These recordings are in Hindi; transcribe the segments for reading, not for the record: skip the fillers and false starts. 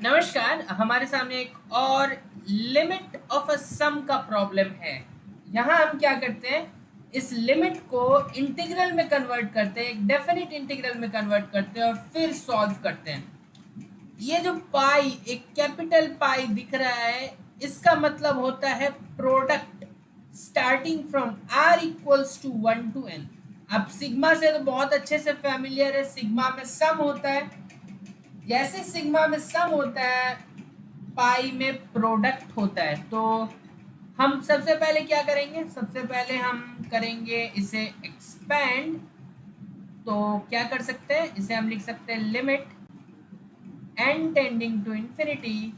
नमस्कार। हमारे सामने एक और लिमिट ऑफ अ सम का प्रॉब्लम है। यहाँ हम क्या करते हैं, इस लिमिट को इंटीग्रल में कन्वर्ट करते हैं, एक डेफिनेट इंटीग्रल में कन्वर्ट करते हैं और फिर सॉल्व करते हैं। ये जो पाई, एक कैपिटल पाई दिख रहा है, इसका मतलब होता है product starting from r equals to 1 to n। अब सिग्मा से तो बहुत अच्छे से फैमिलियर है, सिग्मा में सम होता है। जैसे सिग्मा में सम होता है, पाई में प्रोडक्ट होता है। तो हम सबसे पहले क्या करेंगे, सबसे पहले हम करेंगे इसे एक्सपेंड। तो क्या कर सकते हैं, इसे हम लिख सकते हैं limit n tending to infinity.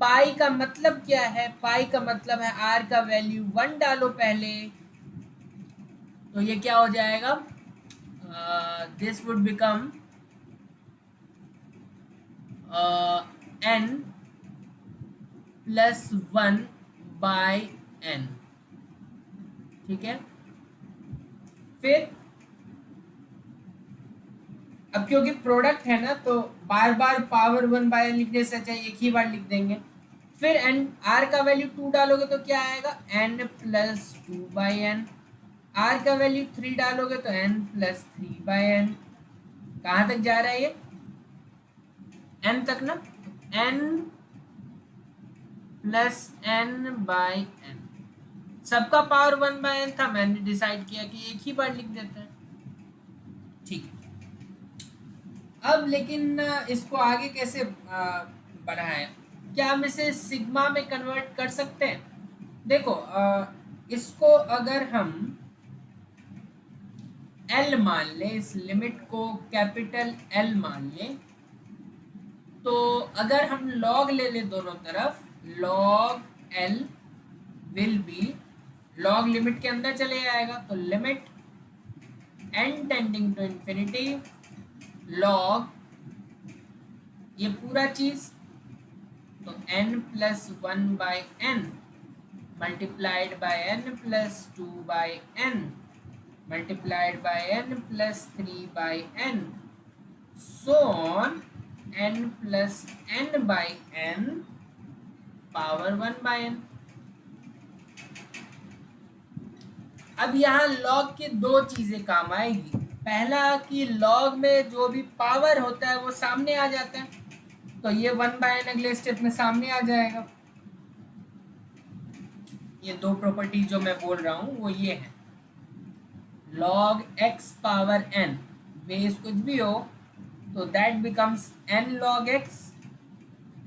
Pi का मतलब क्या है, पाई का मतलब है आर का वैल्यू 1 डालो पहले, तो ये क्या हो जाएगा, this would become an plus 1/n। ठीक है। फिर अब क्योंकि प्रोडक्ट है ना, तो बार बार पावर 1/n लिखने से अच्छा एक ही बार लिख देंगे। फिर एन, आर का वैल्यू 2 डालोगे तो क्या आएगा, n प्लस 2/n। आर का वैल्यू 3 डालोगे तो n प्लस 3/n। कहाँ तक जा रहा है ये, n तक ना, n प्लस n/n। सबका पावर 1/n था, मैंने डिसाइड किया कि एक ही बार लिख देते हैं। ठीक है। अब लेकिन इसको आगे कैसे बढ़ाएं, क्या हम इसे सिग्मा में कन्वर्ट कर सकते हैं। देखो, इसको अगर हम L मान लें, इस लिमिट को कैपिटल L मान लें, तो अगर हम लॉग ले लें दोनों तरफ, log L will be, log limit के अंदर चले आएगा, तो limit n tending to infinity log ये पूरा चीज, तो n plus 1/n multiplied by n plus 2/n multiplied by n plus 3/n, so on n plus n/n power 1/n। अब यहाँ लॉग की दो चीजें काम आएगी। पहला कि लॉग में जो भी पावर होता है वो सामने आ जाता है, तो ये 1/n अगले स्टेप में सामने आ जाएगा। ये दो प्रॉपर्टी जो मैं बोल रहा हूँ वो ये है, log x power n, base कुछ भी हो तो that becomes n log x।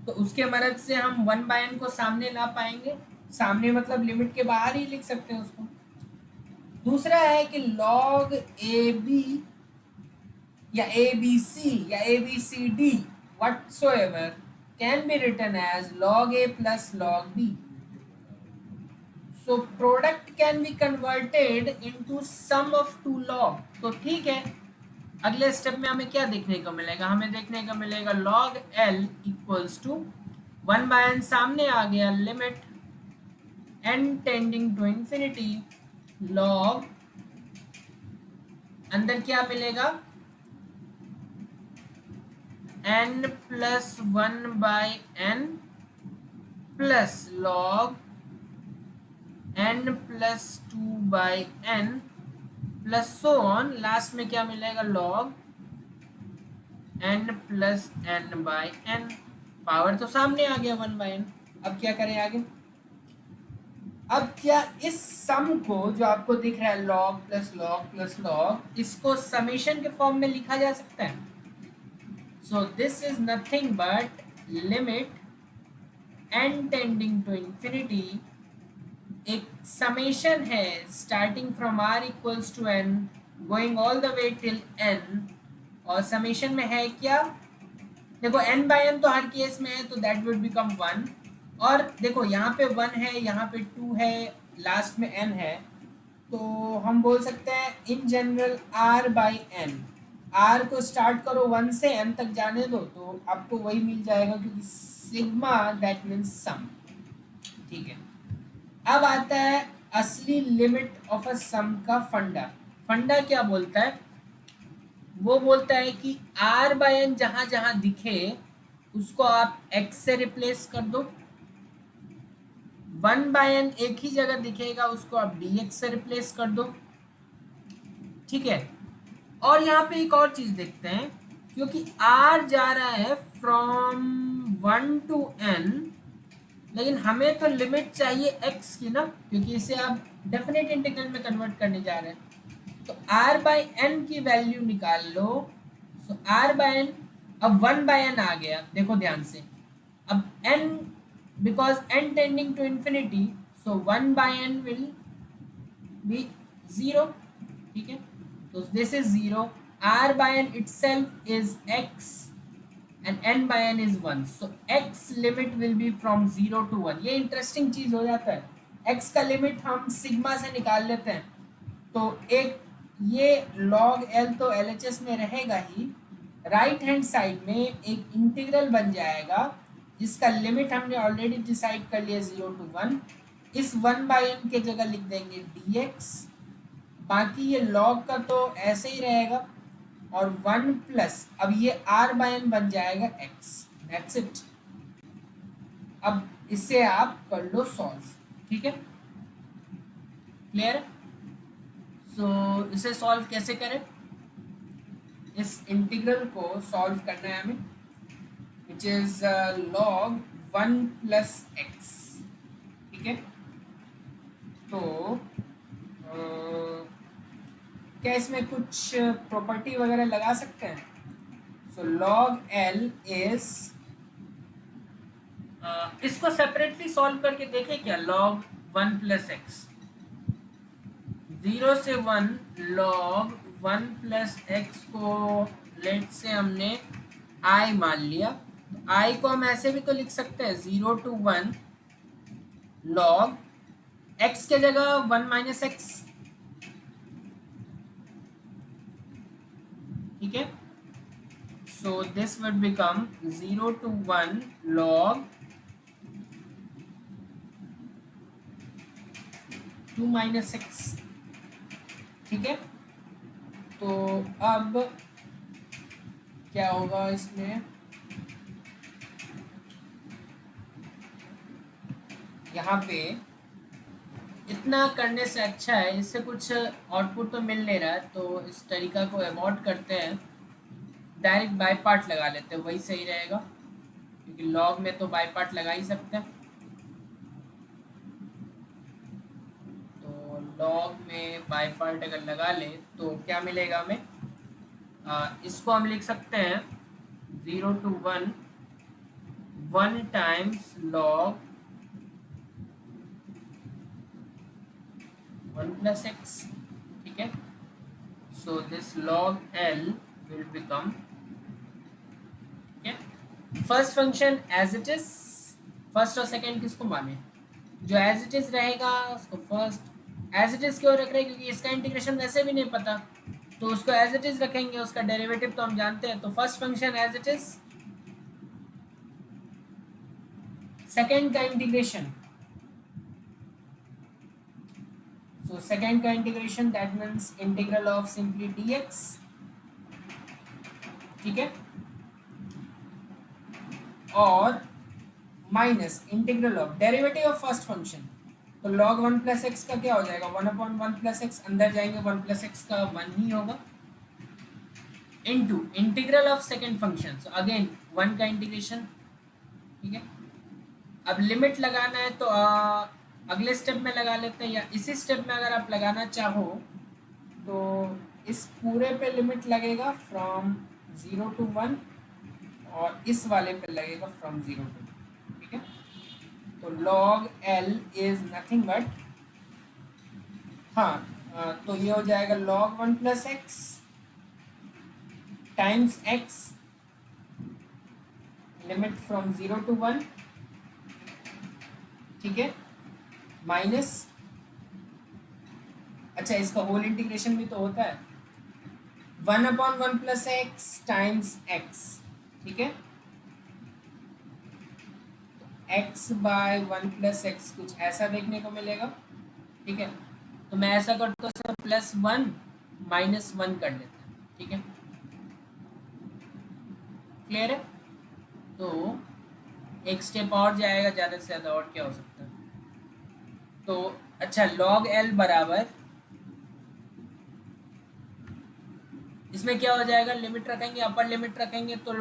तो उसके मदद से हम 1/n को सामने ला पाएंगे, सामने मतलब लिमिट के बाहर ही लिख सकते हैं उसको। दूसरा है कि log ab या abc या abcd whatsoever can be written as log a plus log b। So product can be converted into sum of two log। तो ठीक है, अगले स्टेप में हमें क्या देखने को मिलेगा, हमें देखने को मिलेगा log L equals to 1/n सामने आ गया, limit n tending to infinity log, अंदर क्या मिलेगा, n plus 1/n plus log n plus 2/n plus so on, last में क्या मिलेगा, log n plus n/n। Power तो सामने आ गया 1/n। अब क्या करें आगे, अब क्या इस सम को जो आपको दिख रहा है log plus log plus log, इसको समेशन के फॉर्म में लिखा जा सकता है। So this is nothing but limit n tending to infinity, एक समेशन है starting from r equals to n going all the way till n। और समेशन में है क्या, देखो n/n तो हर केस में है, तो दैट विल बिकम 1। और देखो यहाँ पे 1 है, यहाँ पे 2 है, लास्ट में n है, तो हम बोल सकते हैं इन जनरल r/n। r को स्टार्ट करो 1 से n तक जाने दो, तो आपको वही मिल जाएगा, क्योंकि सिग्मा दैट मीन्स सम। ठीक है। अब आता है असली लिमिट ऑफ अ सम का फंडा। फंडा क्या बोलता है, वो बोलता है कि r/n जहां जहां दिखे उसको आप x से रिप्लेस कर दो, 1/n एक ही जगह दिखेगा, उसको आप dx से रिप्लेस कर दो, ठीक है। और यहाँ पे एक और चीज देखते हैं, क्योंकि r जा रहा है फ्रॉम 1 to n, लेकिन हमें तो लिमिट चाहिए x की ना, क्योंकि इसे आप डेफिनेट इंटीग्रल में कन्वर्ट करने जा रहे हैं। तो r/n की वैल्यू निकाल लो। सो r/n, अब 1/n आ गया, देखो ध्यान से। अब n, because n tending to infinity, so 1/n will be 0, ठीक है। तो this is 0, r/n itself is x and n/n is 1, so x limit will be from 0 to 1। ये इंटरेस्टिंग चीज हो जाता है, x का लिमिट हम सिग्मा से निकाल लेते हैं, तो एक ये log l तो LHS में रहेगा ही, राइट हैंड साइड में एक इंटीग्रल बन जाएगा जिसका लिमिट हमने ऑलरेडी डिसाइड कर लिया 0 to 1। इस 1/n के जगह लिख देंगे dx, बाकी ये log का तो ऐसे ही रहेगा, और 1 प्लस, अब ये r/n बन जाएगा x, दैट्स इट। अब इससे आप कर लो सॉल्व, ठीक है, क्लियर। सो इसे सॉल्व कैसे करें, इस इंटीग्रल को सॉल्व करना है हमें, which is log 1 plus x, ठीक है। तो क्या इसमें कुछ प्रॉपर्टी वगैरह लगा सकते हैं। सो log l इज, इसको सेपरेटली सॉल्व करके देखें क्या, log 1 प्लस एक्स, 0 से 1 log 1 प्लस एक्स को लेट से हमने i मान लिया, तो i को हम ऐसे भी तो लिख सकते हैं 0 to 1 log x के जगह 1 माइनस एक्स, ठीक है। So this would become 0 to 1 log 2 minus x, ठीक है। तो अब क्या होगा इसमें, यहाँ पे इतना करने से अच्छा है, इससे कुछ आउटपुट तो मिल नहीं रहा है, तो इस तरीका को अवॉइड करते हैं, डायरेक्ट बाई पार्ट लगा लेते हैं, वही सही रहेगा, क्योंकि लॉग में तो बाई पार्ट लगा ही सकते हैं। तो लॉग में बाई पार्ट अगर लगा ले तो क्या मिलेगा हमें, इसको हम लिख सकते हैं 0 to 1 1 times log 1 plus x, ठीक है। So this log l will become, ठीक है, first function as it is, first और सेकंड किसको माने, जो एज इट इज रहेगा उसको फर्स्ट, एज इट इज क्यों रख रहे हैं, क्योंकि इसका इंटीग्रेशन वैसे भी नहीं पता, तो उसको एज इट इज रखेंगे, उसका डेरिवेटिव तो हम जानते हैं, तो first function as it is, second का इंटीग्रेशन, सो सेकंड का integration that means integral of simply dx, ठीक है, और minus integral of derivative of first function, तो log 1 प्लस एक्स का क्या हो जाएगा 1/1 प्लस एक्स, अंदर जाएंगे 1 प्लस एक्स का 1 ही होगा, into integral of second function, so again 1 का इंटीग्रेशन, ठीक है। अब लिमिट लगाना है तो अगले स्टेप में लगा लेते हैं, या इसी स्टेप में अगर आप लगाना चाहो तो इस पूरे पे लिमिट लगेगा फ्रॉम 0 to 1, और इस वाले पे लगेगा फ्रॉम 0 to 1, ठीक है। तो log l is nothing but, हाँ, तो ये हो जाएगा log 1 plus x times x, limit from 0 to 1, ठीक है, माइनस, अच्छा इसका होल इंटीग्रेशन भी तो होता है 1/1 प्लस एक्स टाइम्स x, ठीक है, x बाय 1 प्लस एक्स कुछ ऐसा देखने को मिलेगा, ठीक है। तो मैं ऐसा करता हूँ +1 -1 कर लेते हैं, ठीक है, क्लियर है। तो एक स्टेप और जाएगा, ज़्यादा से ज़्यादा और क्या हो सकता है। तो अच्छा, log L बराबर, इसमें क्या हो जाएगा, लिमिट रखेंगे, अपर लिमिट रखेंगे तो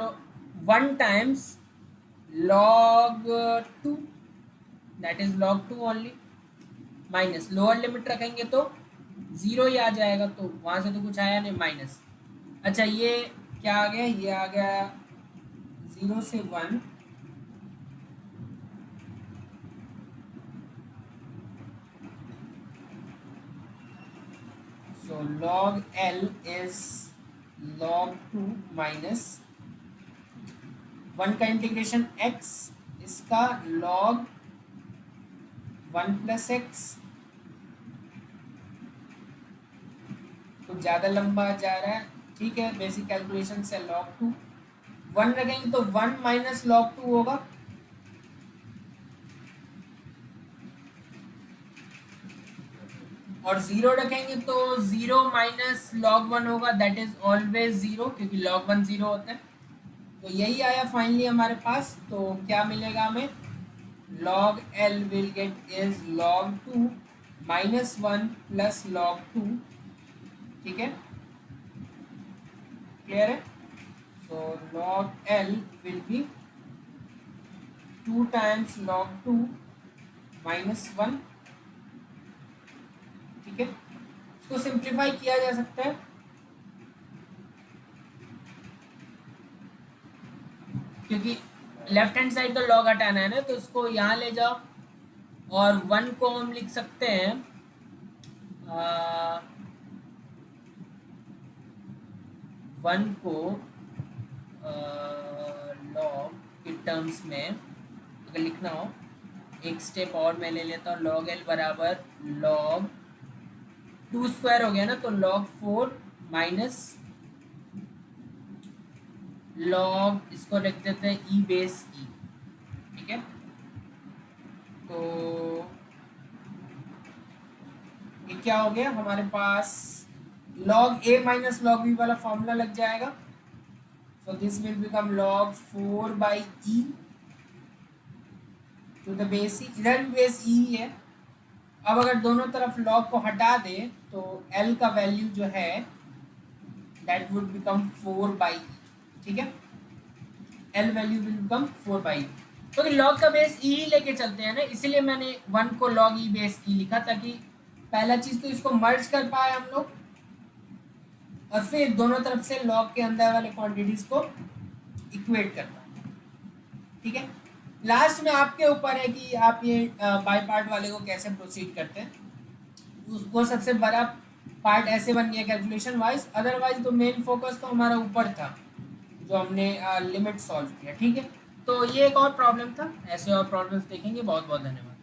1 times log 2, that is log 2 only, minus lower limit रखेंगे तो 0 ही आ जाएगा, तो वहां से तो कुछ आया नहीं, माइनस। अच्छा, ये क्या आ गया, ये आ गया 0 से 1, so log L is log 2 minus 1 का इंटीग्रेशन x, इसका log 1 प्लस एक्स, कुछ ज़्यादा लंबा जा रहा है, ठीक है। बेसिक कैलकुलेशन से log 2 1 रखेंगे तो 1 माइनस log 2 होगा, और 0 रखेंगे तो 0 माइनस log 1 होगा, दैट इज ऑलवेज 0, क्योंकि log 1 0 होता है। तो यही आया फाइनली हमारे पास। तो क्या मिलेगा हमें, log L will get is log 2 minus 1 plus log 2, ठीक है, क्लियर है। सो log L will B 2 times log 2 minus 1, ठीक है। इसको सिंप्लीफाई किया जा सकता है, क्योंकि लेफ्ट हैंड साइड का log हटाना है ना, तो इसको यहाँ ले जाओ, और 1 को हम लिख सकते हैं 1 को log के टर्म्स में अगर लिखना हो, एक स्टेप और मैं ले लेता हूँ, log L बराबर log 2 स्क्वायर हो गया ना, तो log 4 माइनस log, इसको लिख देते हैं e बेस e, ठीक है। तो ये क्या हो गया हमारे पास, log a minus log b वाला फॉर्मूला लग जाएगा, so this will become log 4 by e to the base e, इधर भी बेस e ही है। अब अगर दोनों तरफ log को हटा दे तो l का वैल्यू जो है that would become 4 by e, ठीक है, l value will become 4 by e, क्योंकि log का बेस e ही लेके चलते हैं ना, इसीलिए मैंने 1 को log e बेस e लिखा, ताकि पहला चीज तो इसको मर्ज कर पाए हम लोग, और फिर दोनों तरफ से log के अंदर वाले क्वांटिटीज को इक्वेट कर पाए, ठीक है। लास्ट में आपके ऊपर है कि आप ये बाय पार्ट वाले को कैसे प्रोसीड करते हैं, उसको सबसे बड़ा पार्ट ऐसे बन गया कैलकुलेशन वाइज, अदरवाइज तो मेन फोकस तो हमारा ऊपर था जो हमने लिमिट सॉल्व किया, ठीक है। तो ये एक और प्रॉब्लम था, ऐसे और प्रॉब्लम्स देखेंगे। बहुत बहुत धन्यवाद।